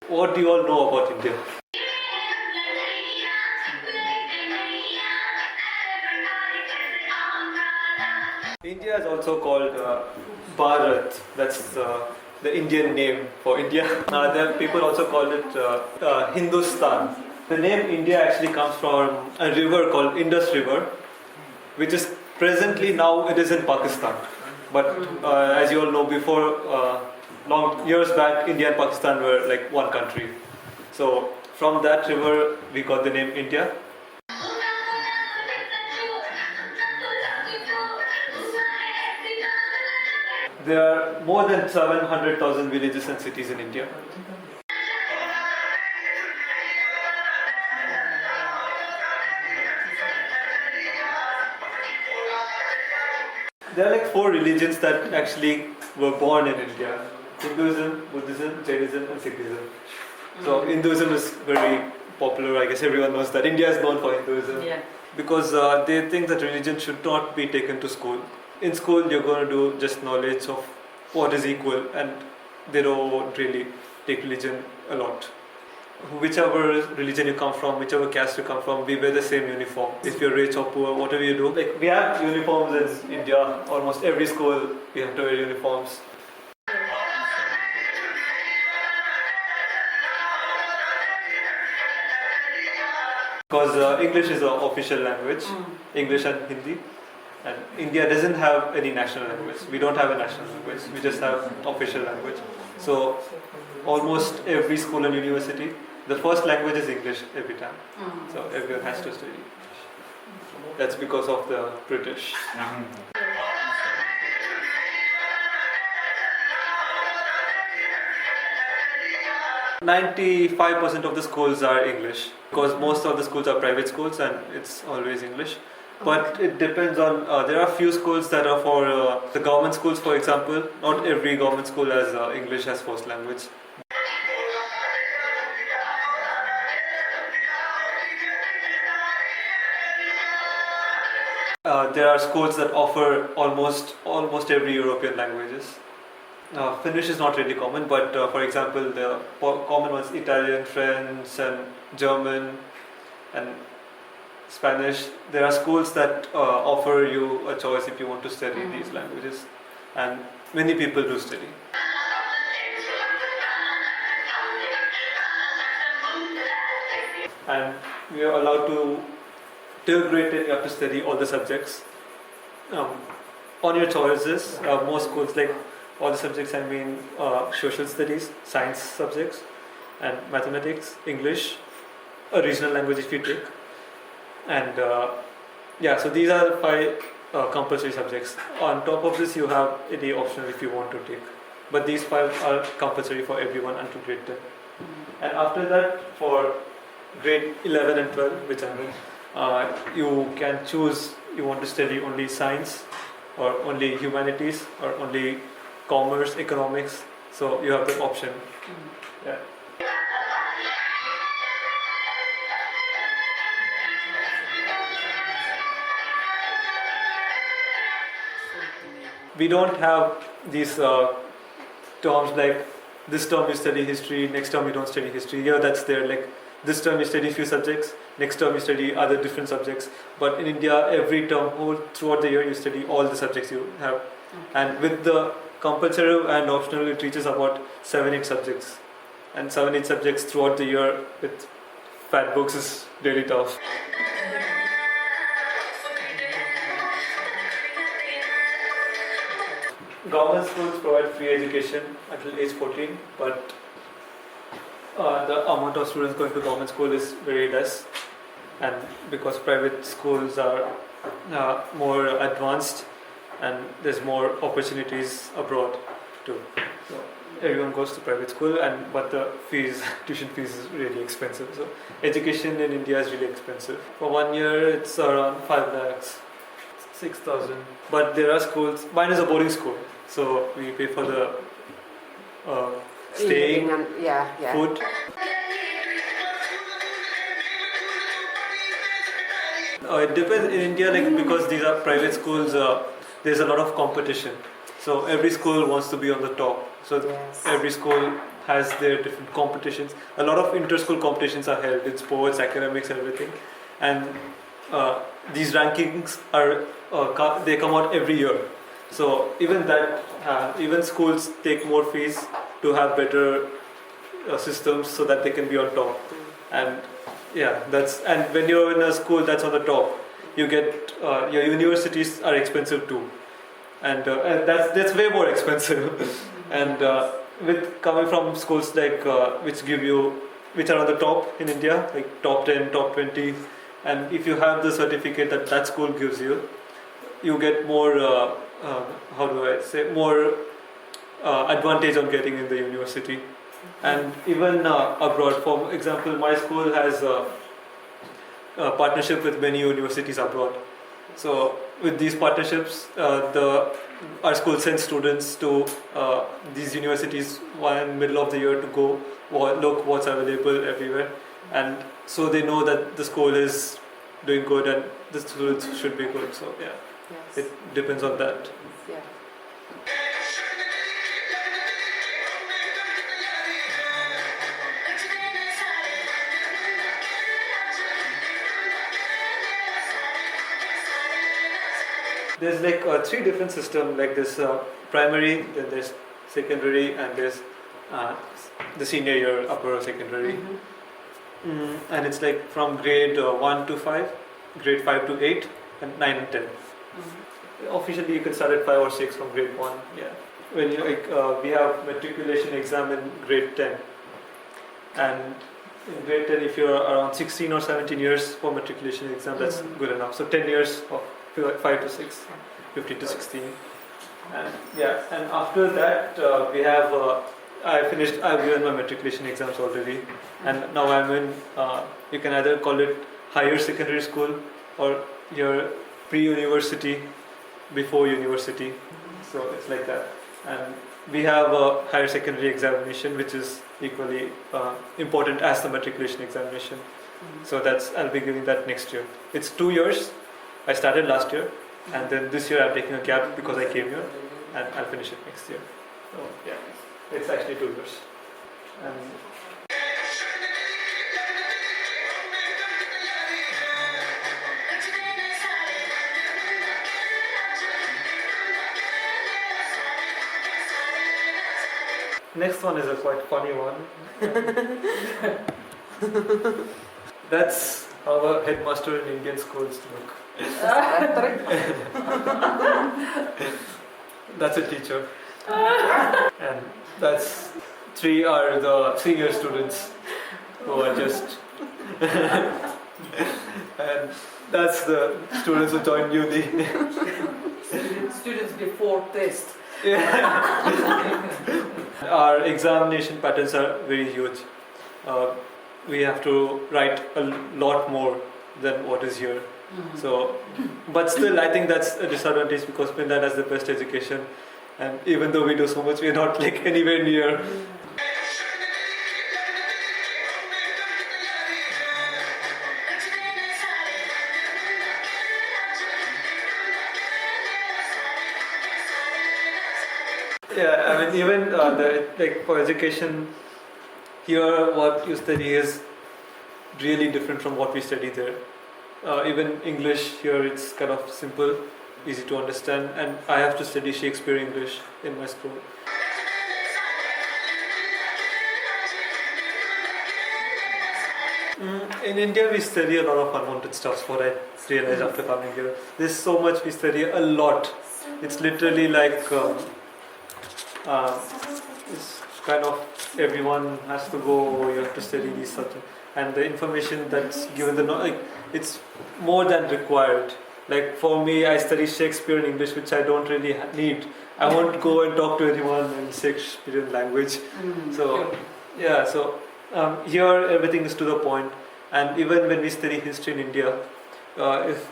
What do you all know about India? India is also called Bharat. That's the Indian name for India. There people also call it Hindustan. The name India actually comes from a river called Indus River, which is presently now it is in Pakistan. But as you all know, before long years back, India and Pakistan were like one country. So from that river, we got the name India. There are more than 700,000 villages and cities in India. There are like 4 religions that actually were born in India: Hinduism, Buddhism, Jainism, and Sikhism. So Hinduism is very popular. I guess everyone knows that India is known for Hinduism. Yeah. Because they think that religion should not be taken to school. In school, you're going to do just knowledge of what is equal, and they don't really take religion a lot. Whichever religion you come from, whichever caste you come from, we wear the same uniform. If you're rich or poor, whatever you do. Like, we have uniforms in India. Almost every school, we have to wear uniforms. Because English is an official language, English and Hindi. And India doesn't have any national language. We don't have a national language. We just have official language. So almost every school and university, the first language is English every time. So everyone has to study English. That's because of the British. 95% of the schools are English, because most of the schools are private schools and it's always English. But it depends on, there are few schools that are for the government schools, for example. Not every government school has English as first language. There are schools that offer almost every European languages. Finnish is not really common, but for example, the common ones: Italian, French, and German, and Spanish. There are schools that offer you a choice if you want to study these languages, and many people do study. And we are allowed to, till grade 10, you have to study all the subjects. On your choices, most schools, like all the subjects, I mean social studies, science subjects, and mathematics, English, a regional language if you take. And so these are 5 compulsory subjects. On top of this, you have any optional if you want to take. But these 5 are compulsory for everyone until grade 10. And after that, for grade 11 and 12, which I'm in, you can choose you want to study only science, or only humanities, or only commerce, economics. So you have the option. Yeah. We don't have these terms like this term you study history, next term you don't study history. Here that's there, like this term you study few subjects, next term you study other different subjects. But in India, every term, throughout the year, you study all the subjects you have. And with the compulsory and optional, it reaches about 7-8 subjects. And 7-8 subjects throughout the year with fat books is really tough. Government schools provide free education until age 14, but the amount of students going to government school is very less, and because private schools are more advanced and there's more opportunities abroad too. So everyone goes to private school, but the tuition fees is really expensive. So education in India is really expensive. For 1 year, it's around 5 lakhs. 6,000. But there are schools. Mine is a boarding school, so we pay for the staying, food. It depends in India, like because these are private schools. There's a lot of competition, so every school wants to be on the top. So Yes. every school has their different competitions. A lot of inter-school competitions are held in sports, academics, everything, and these rankings are they come out every year. So even schools take more fees to have better systems so that they can be on top. And and when you're in a school that's on the top, you get your universities are expensive too, and that's way more expensive. And with coming from schools like which are on the top in India, like top 10, top 20, and if you have the certificate that school gives you, you get more more advantage on getting in the university. And even abroad, for example, my school has a partnership with many universities abroad. So with these partnerships, our school sends students to these universities in middle of the year to go look what's available everywhere, and so they know that the school is doing good and the students should be good. So Yes. it depends on that. Yeah. There's like three different systems, like this primary, then there's secondary, and there's the senior year, upper secondary. Mm-hmm. And it's like from grade 1 to 5, grade 5 to 8, and 9 and 10. Mm-hmm. Officially, you can start at 5 or 6 from grade 1. Yeah. When you we have matriculation exam in grade 10, and in grade 10, if you're around 16 or 17 years for matriculation exam, that's Mhm. good enough. So 10 years of 5 to 6, 15 to 16. And after that, we have. I've given my matriculation exams already, and now I'm in. You can either call it higher secondary school or your pre-university, before university. So it's like that. And we have a higher secondary examination, which is equally important as the matriculation examination. So I'll be giving that next year. It's 2 years. I started last year, and then this year I'm taking a gap because I came here, and I'll finish it next year. So it's actually 2 years. And next one is a quite funny one. That's how a headmaster in Indian schools look. That's a teacher. And that's 3 are the senior students who are just and that's the students who join uni. Students before test. Our examination patterns are very huge. We have to write a lot more than what is here. So, but still, I think that's a disadvantage because Finland has the best education, and even though we do so much, we're not like anywhere near. Yeah, I mean, even for education, here what you study is really different from what we study there. Even English here, it's kind of simple, easy to understand, and I have to study Shakespeare English in my school. In India, we study a lot of unwanted stuff. What I realized after coming here, there's so much we study, a lot. It's literally like it's kind of everyone has to go. You have to study these subjects, and the information that's given, it's more than required. Like for me, I study Shakespeare in English, which I don't really need. I won't go and talk to anyone in Shakespearean language. So here everything is to the point. And even when we study history in India, if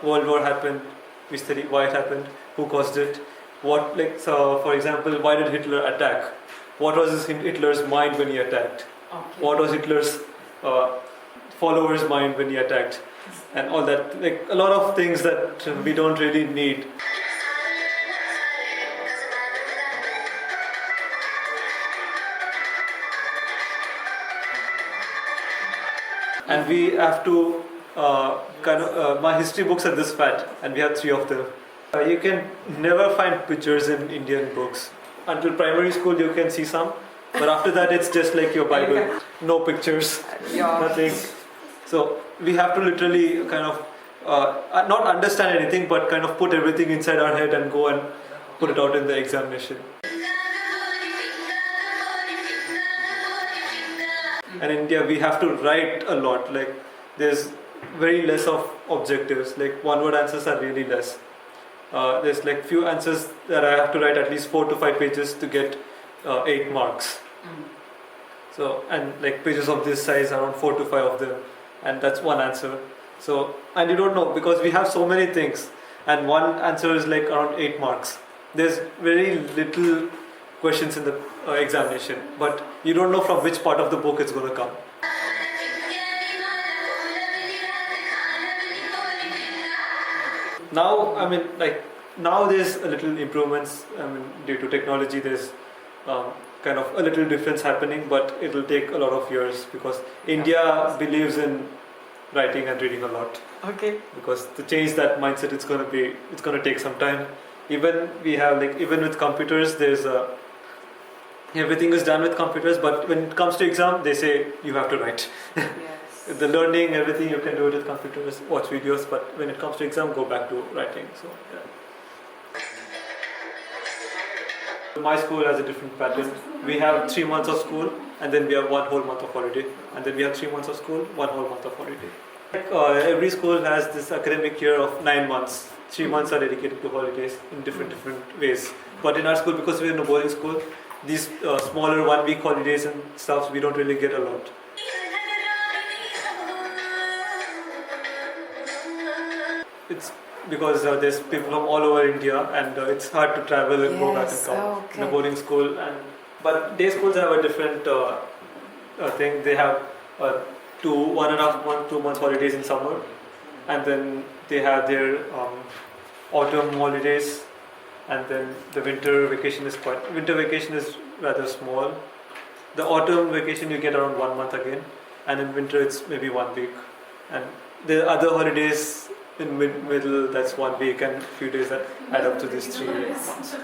World War happened, we study why it happened, who caused it, for example, why did Hitler attack? What was Hitler's mind when he attacked? Okay. What was Hitler's followers' mind when he attacked? And all that, like a lot of things that we don't really need. and we have to my history books are this fat, and we have 3 of them. You can never find pictures in Indian books. Until primary school, you can see some, but after that, it's just like your Bible. No pictures, nothing. So we have to literally kind of not understand anything, but kind of put everything inside our head and go and put it out in the examination. And in India, we have to write a lot. Like there's very less of objectives. Like 1-word answers are really less. There's like few answers that I have to write at least 4 to 5 pages to get 8 marks. So, and like pages of this size, around 4 to 5 of them, and that's one answer. So, and you don't know because we have so many things, and one answer is like around 8 marks. There's very little questions in the examination, but you don't know from which part of the book it's going to come. Now, I mean, like now there's a little improvements. I mean, due to technology, there's kind of a little difference happening, but it'll take a lot of years because India believes in writing and reading a lot. Okay. Because to change that mindset, it's going to take some time. Even with computers, there's everything is done with computers, but when it comes to exam, they say you have to write. Yes. The learning, everything you can do it with computers, watch videos, but when it comes to exam, go back to writing. So yeah. My school has a different pattern. We have 3 months of school, and then we have 1 whole month of holiday, and then we have 3 months of school, 1 whole month of holiday. Every school has this academic year of 9 months. 3 months are dedicated to holidays in different ways. But in our school, because we're in a boarding school, these smaller 1 week holidays and stuff, we don't really get a lot. It's because there's people from all over India, and it's hard to travel and go back and come in a boarding school. But day schools have a different thing. They have 1.5 months, 2 months holidays in summer, and then they have their autumn holidays, and then the winter vacation is rather small. The autumn vacation you get around 1 month again, and in winter it's maybe 1 week, and the other holidays in middle that's 1 week and a few days that add up to these 3 months.